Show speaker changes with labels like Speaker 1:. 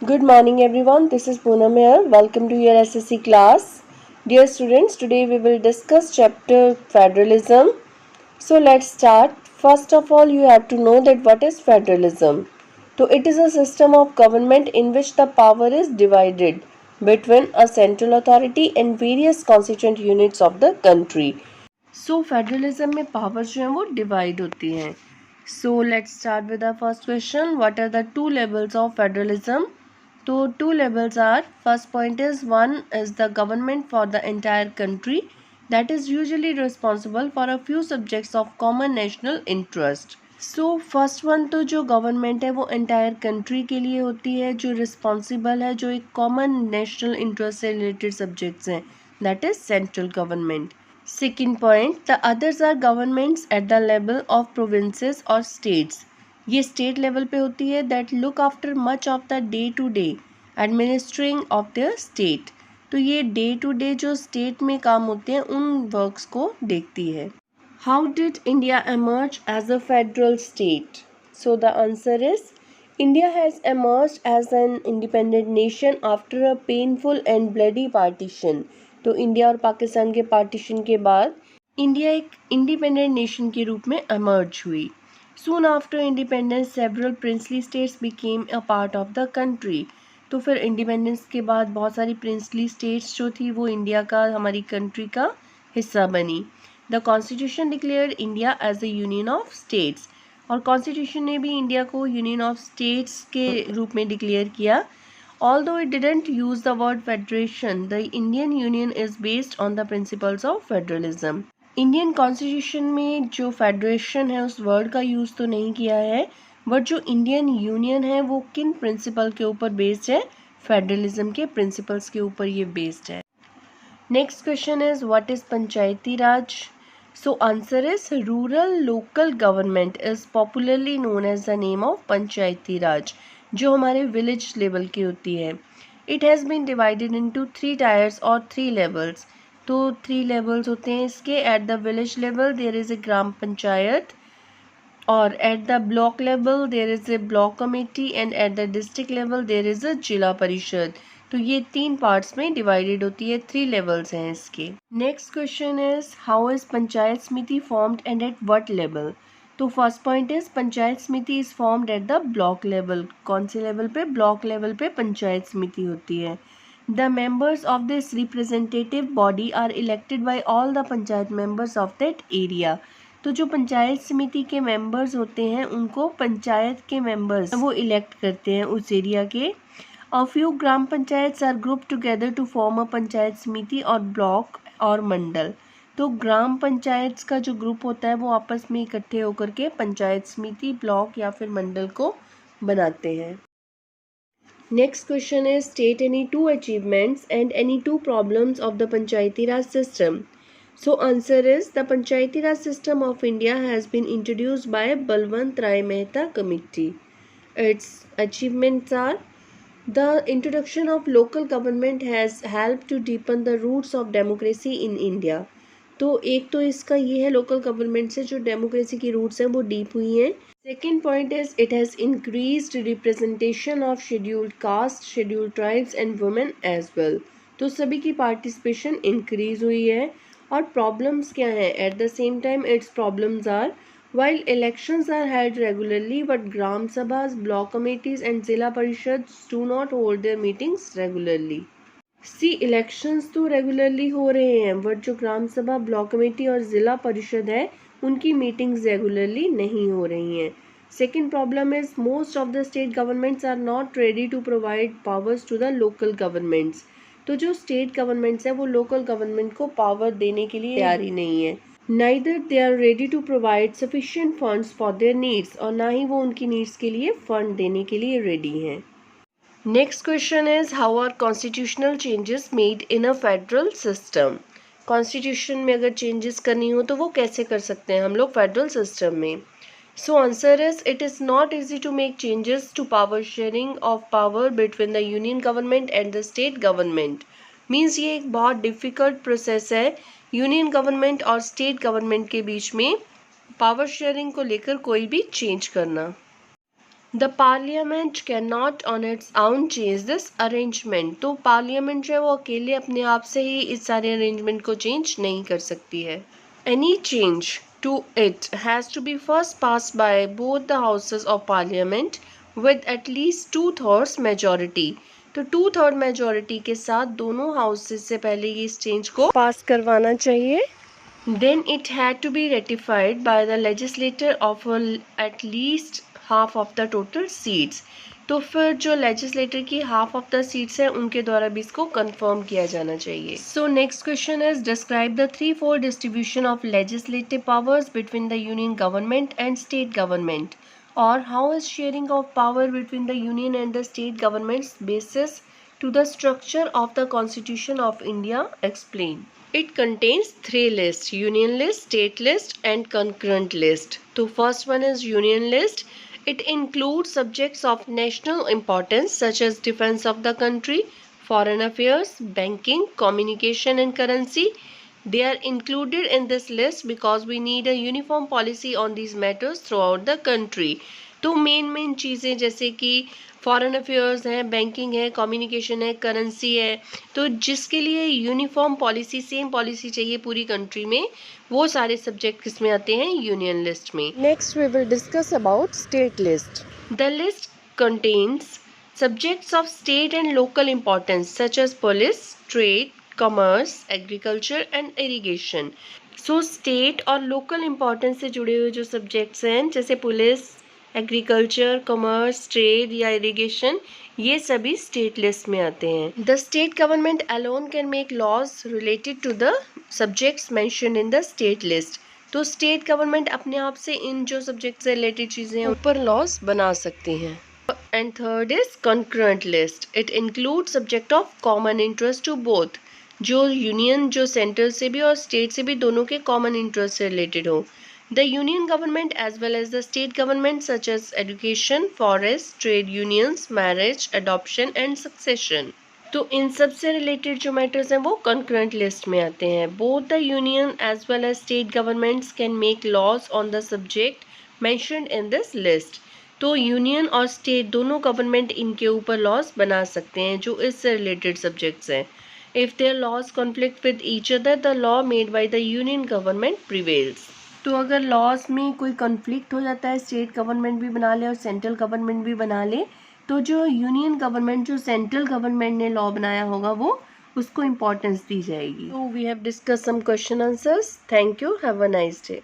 Speaker 1: Good morning everyone, this is Poonam here. Welcome to your SSC class. Dear students, today we will discuss chapter Federalism. So let's start. First of all, you have to know that what is federalism. So it is a system of government in which the power is divided between a central authority and various constituent units of the country. So federalism में powers जो हैं वो divide होती हैं. So let's start with our first question. What are the two levels of federalism? So two levels are, first point is, one is the government for the entire country that is usually responsible for a few subjects of common national interest. So first one तो जो government है वो entire country के लिए होती है, जो responsible है, जो एक कॉमन नेशनल इंटरेस्ट से रिलेटेड सब्जेक्ट्स हैं, that is central government. Second point, the others are governments at the level of provinces और स्टेट्स. ये स्टेट लेवल पे होती है, that look after much of the day to day administering of the state. तो ये day to day जो state में काम होते हैं उन वर्क्स को देखती है. How did India emerge as a federal state? So the answer is, India has emerged as an independent nation after a painful and bloody partition. तो इंडिया और पाकिस्तान के पार्टीशन के बाद इंडिया एक इंडिपेंडेंट नेशन के रूप में emerge हुई. Soon after independence, several princely states became a part of the country. तो फिर इंडिपेंडेंस के बाद बहुत सारी प्रिंसली स्टेट्स जो थी वो इंडिया का, हमारी कंट्री का हिस्सा बनी. The constitution declared India as a union of states. और कॉन्स्टिट्यूशन ने भी इंडिया को यूनियन ऑफ स्टेट्स के रूप में डिक्लेयर किया. Although it didn't use the word federation, the Indian union is based on the principles of federalism. Indian constitution में जो फेडरेशन है उस वर्ड का यूज़ तो नहीं किया है, बट जो इंडियन यूनियन है वो किन प्रिंसिपल के ऊपर बेस्ड है? फेडरलिज्म के प्रिंसिपल्स के ऊपर ये बेस्ड है. Next question is, what is panchayati raj? So answer is, rural local government is popularly known as the name of panchayati raj, जो हमारे विलेज लेवल की होती है. It has been divided into 3 tiers और 3 लेवल्स. तो 3 लेवल्स होते हैं इसके. At the village level there is a gram panchayat, और at the block level there is a block committee, and at the district level there is a Zila Parishad. तो ये 3 parts में divided होती है, 3 लेवल्स हैं इसके. Next question is, how is panchayat samiti formed and at what level? तो first point is, panchayat samiti is formed at the block level. कौन से लेवल पे? ब्लॉक लेवल पे पंचायत समिति होती है. The members of this representative body are elected by all the panchayat members of that area. तो जो पंचायत समिति के मेंबर्स होते हैं उनको पंचायत के मेंबर्स वो इलेक्ट करते हैं उस एरिया के. A few Gram Panchayat are group together to form a Panchayat Samiti और ब्लॉक और मंडल. तो ग्राम पंचायत का जो ग्रुप होता है वो आपस में इकट्ठे होकर के पंचायत समिति, ब्लॉक या फिर मंडल को बनाते हैं. Next question is, state any 2 achievements and any 2 problems of the Panchayati Raj system. So answer is, the Panchayati Raj system of India has been introduced by Balwant Rai Mehta Committee. Its achievements are, the introduction of local government has helped to deepen the roots of democracy in India. तो एक तो इसका ये है, local government से जो democracy की roots हैं वो डीप हुई हैं. Second point is, it has increased representation of scheduled caste, scheduled tribes and women as well. तो सभी की पार्टिसिपेशन इंक्रीज हुई है. और प्रॉब्लम्स क्या हैं? At the same time its problems are, while elections are held regularly but gram sabhas, block committees and zilla parishads do not hold their meetings regularly. See, elections तो regularly हो रहे हैं but जो ग्राम सभा, block committee और ज़िला परिषद है उनकी मीटिंग्स रेगुलरली नहीं हो रही हैं. Second problem is, most of the state governments are not ready to provide powers to the local governments. तो जो स्टेट गवर्नमेंट्स है वो लोकल गवर्नमेंट को पावर देने के लिए तैयार ही नहीं है. Neither they are ready to provide sufficient funds for their needs, और ना ही वो उनकी नीड्स के लिए फंड देने के लिए रेडी हैं. Next question is, how are constitutional changes made in a federal system. Constitution में अगर चेंजेस करनी हो तो वो कैसे कर सकते हैं हम लोग फेडरल सिस्टम में? So answer is, it is not easy to make changes to power sharing of power between the union government and the state government. Means ये एक बहुत डिफ़िकल्ट प्रोसेस है यूनियन गवर्नमेंट और स्टेट गवर्नमेंट के बीच में power sharing को लेकर कोई भी चेंज करना. The parliament can not on it's own change this arrangement. तो पार्लियामेंट जो है वो अकेले अपने आप से ही इस सारे अरेंजमेंट को चेंज नहीं कर सकती है। Any change to it has to be first passed by both the houses of parliament with at least 2/3 majority। तो 2/3 मेजोरिटी के साथ दोनों हाउसेस से पहले ये इस चेंज को पास करवाना चाहिए। Then it had to be ratified by the legislature of at least half of the total seats। तो फिर जो लेजिस्लेटर की हाफ ऑफ द सीट्स है उनके द्वारा भी इसको कंफर्म किया जाना चाहिए। So next question is describe the 3/4 distribution of legislative powers between the union government and state government, और how is sharing of power between the union and the state governments basis to the structure of the Constitution of India, explain। It contains 3 lists: union list, state list and concurrent list। तो first one is union list। It includes subjects of national importance such as defense of the country, foreign affairs, banking, communication and currency। They are included in this list because we need a uniform policy on these matters throughout the country। तो main चीज़ें जैसे कि foreign affairs है, banking है, communication है, currency है, तो जिसके लिए यूनिफॉर्म पॉलिसी, सेम पॉलिसी चाहिए पूरी कंट्री में, वो सारे सब्जेक्ट किस में आते हैं? यूनियन लिस्ट में। Next we will discuss about state list. The list contains subjects of state and local importance such as police, trade, commerce, agriculture and irrigation. So state और लोकल इम्पोर्टेंस से जुड़े हुए जो सब्जेक्ट्स हैं जैसे police, agriculture, commerce, trade या irrigation, ये सभी स्टेट लिस्ट में आते हैं। The state government alone can make laws related to the subjects mentioned in the state list. तो स्टेट गवर्नमेंट अपने आप से इन जो सब्जेक्ट से रिलेटेड चीज़ें हैं ऊपर लॉज बना सकती हैं। And third is concurrent list. It include subject of common interest to both, जो यूनियन, जो सेंट्रल से भी और स्टेट से भी, दोनों के कॉमन इंटरेस्ट से रिलेटेड हो। The union government as well as the state government such as education, forest, trade unions, marriage, adoption and succession। तो इन सब से रिलेटेड जो मैटर्स हैं वो कंकरेंट लिस्ट में आते हैं। Both the union as well as state governments can make laws on the subject mentioned in this list. तो यूनियन और स्टेट दोनों गवर्नमेंट इनके ऊपर लॉज बना सकते हैं जो इससे रिलेटेड सब्जेक्ट्स हैं। If there laws conflict with each other the law made by the union government prevails. तो अगर लॉज में कोई कॉन्फ्लिक्ट हो जाता है, स्टेट गवर्नमेंट भी बना ले और सेंट्रल गवर्नमेंट भी बना ले, तो जो यूनियन गवर्नमेंट, जो सेंट्रल गवर्नमेंट ने लॉ बनाया होगा वो उसको इम्पोर्टेंस दी जाएगी। तो we have discuss some question answers. Thank you, have a nice day.